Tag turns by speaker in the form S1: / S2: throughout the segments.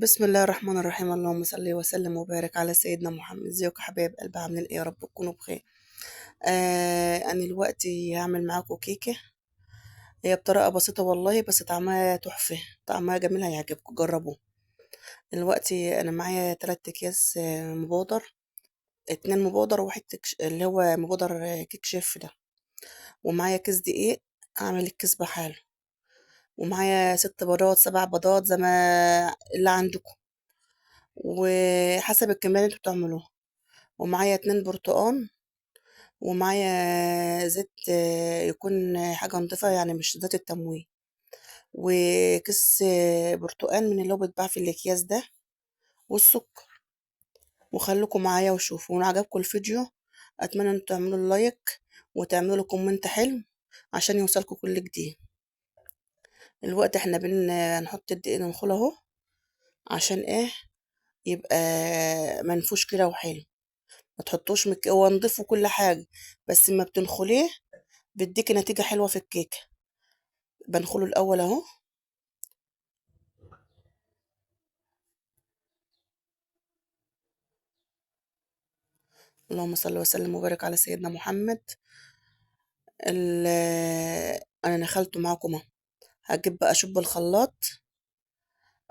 S1: بسم الله الرحمن الرحيم. اللهم صل وسلم وبارك على سيدنا محمد. ازيكم يا حبايب قلبي؟ عاملين ايه؟ يا رب تكونوا بخير. انا دلوقتي هعمل معاكم كيكه. هي بطريقه بسيطه والله، بس طعمها تحفه، طعمها جميل، هيعجبكم، جربوه. دلوقتي انا معايا 3 اكياس مبودر، 2 مبودر وواحد اللي هو مبودر كيك شيف ده. ومعايا كيس دقيق، اعمل الكيس بحاله. ومعايا 6 بيضات 7 بيضات زي ما اللي عندكم، وحسب الكمية اللي انتوا بتعملوها. ومعايا 2 برتقان. ومعايا زيت يكون حاجة نضيفة، يعني مش زيت التموين. وكيس برتقال من اللي هو بيتباع في الأكياس ده، والسكر. وخليكم معايا وشوفوا. ولو عجبكم الفيديو أتمنى ان تعملوا اللايك وتعملوا كومنت حلو عشان يوصلكوا كل جديد. الوقت احنا هنحط الدقيق ننخله اهو، عشان ايه؟ يبقى منفوش كده وحلو. ما تحطوش هو نضيف وكل حاجة، بس ما بتنخليه بيديكي نتيجة حلوة في الكيكة. بنخله الأول اهو. اللهم صل وسلم وبارك على سيدنا محمد. انا نخلته معاكم اهو. هجيب بقى شوب الخلاط،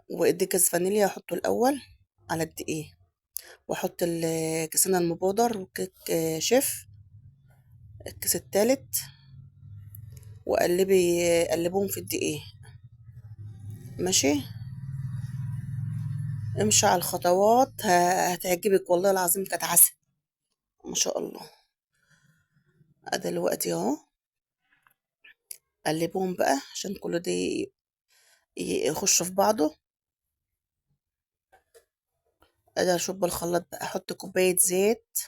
S1: وادي كيس فانيليا احطه الاول على الدقيق، واحط كيسين المبودر وكيك شيف الكيس التالت، قلبهم في الدقيق. ماشي، امشي على الخطوات، هتعجبك والله العظيم، كانت عسل ما شاء الله. دلوقتي اهو قلبهم بقى عشان كل ده يخش في بعضه. ادي اشوب الخلاط بقى، احط كوباية زيت،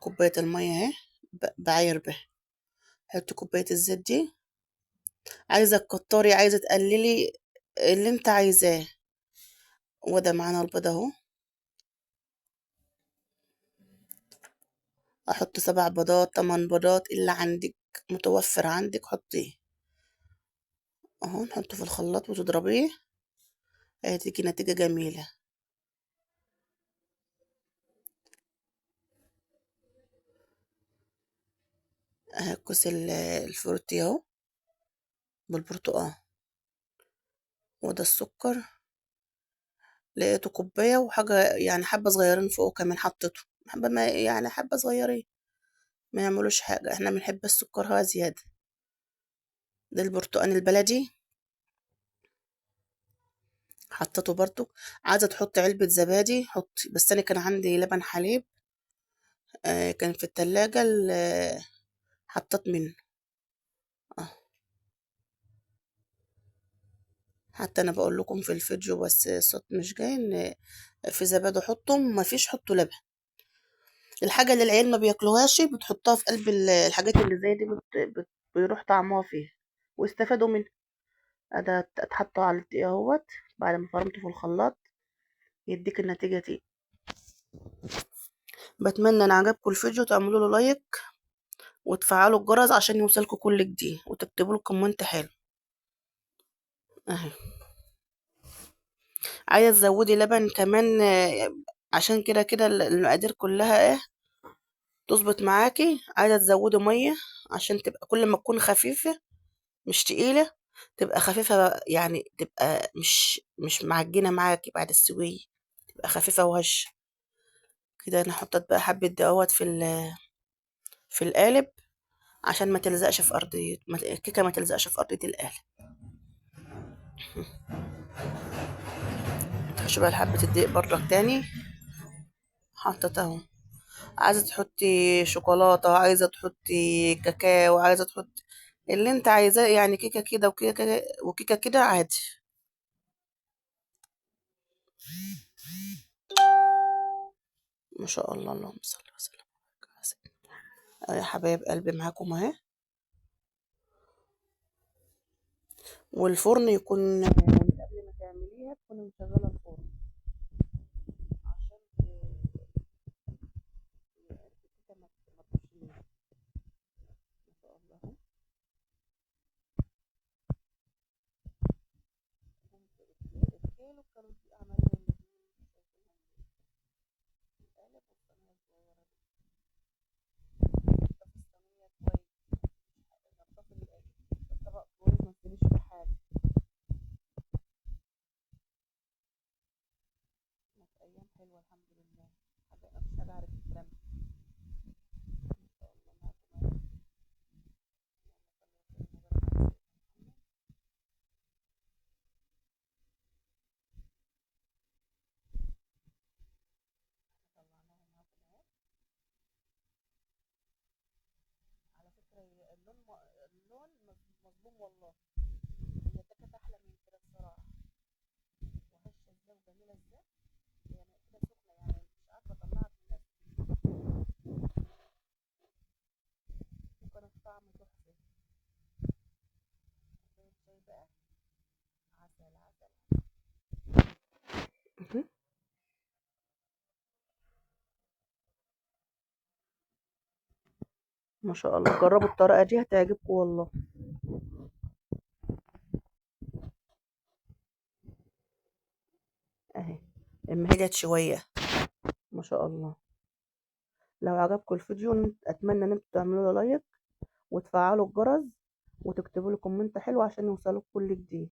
S1: كوباية المية اهي، بعاير بها. حط كوباية الزيت دي، عايزة تكتري عايزة تقللي اللي انت عايزاه. وده معانا البيض اهو، احط 7 بيضات 8 بيضات اللي عندك، متوفر عندك حطيه اهو. نحطه في الخلاط وتضربيه، هتيجي نتيجة جميلة. كوس الفروتي اهو بالبرتقال. وده السكر، لقيته كوباية وحاجة، يعني حبة صغيرين فوق كمان حطيته، حبة ما يعني حبة صغيرين، ما يعملوش حاجة، احنا بنحب السكر هوا زيادة. ده البرتقال البلدي حطيته برضو. عايزة تحط علبة زبادي حطي، بس أنا كان عندي لبن حليب كان في التلاجة حطيت منه اه. حتى أنا بقول لكم في الفيديو بس الصوت مش جاي، إن في زبادي حطهم، ما فيش حطوا لبن. الحاجة اللي العيال ما بياكلوهاش بتحطها في قلب الحاجات اللي زي دي، بيروح طعمها فيها واستفادوا منها. ده اتحطوا على الدقيق اهوت، بعد ما فرمته في الخلاط يديك النتيجة دي. بتمنى ان عجبكم الفيديو تعملوا له لايك وتفعلوا الجرس عشان يوصلكوا كل جديد، وتكتبوا له كومنت حلو اهي. عايزة تزودي لبن كمان عشان كده كده المقادير كلها ايه تظبط معاكي. عايزة تزودي مية عشان تبقى كل ما تكون خفيفة مش تقيلة، تبقى خفيفة، يعني تبقى مش معجنة معاكي بعد السوية، تبقى خفيفة وهش كده. انا حطيت بقى حبة دقوات في القالب عشان ما تلزقش في ارضية الكيكة، ما تلزقش في ارضية القالب. تخش بقى حبة الدقيق برضك تاني، حطيت اهو. عايزة تحطي شوكولاتة، عايزة تحطي كاكاو، عايزة تحطي اللي انت عايزاه، يعني كيكة كده وكيكة كده وكيكة كده عادي. ما شاء الله، اللهم صل وسلم على سيدنا. يا حبايب قلبي معاكم اهي. والفرن يكون قبل ما تعمليها تكوني مشغلة الفرن عشان الكيكة ما تبوظش. ما شاء الله اهو. ما شاء الله، جربوا الطريقة دي هتعجبكم والله. اهي امهلت شوية. ما شاء الله. لو عجبكم الفيديو اتمنى ان انتوا تعملوا له لايك وتفعلوا الجرس وتكتبوا لي كومنت حلو عشان يوصلوا كل جديد.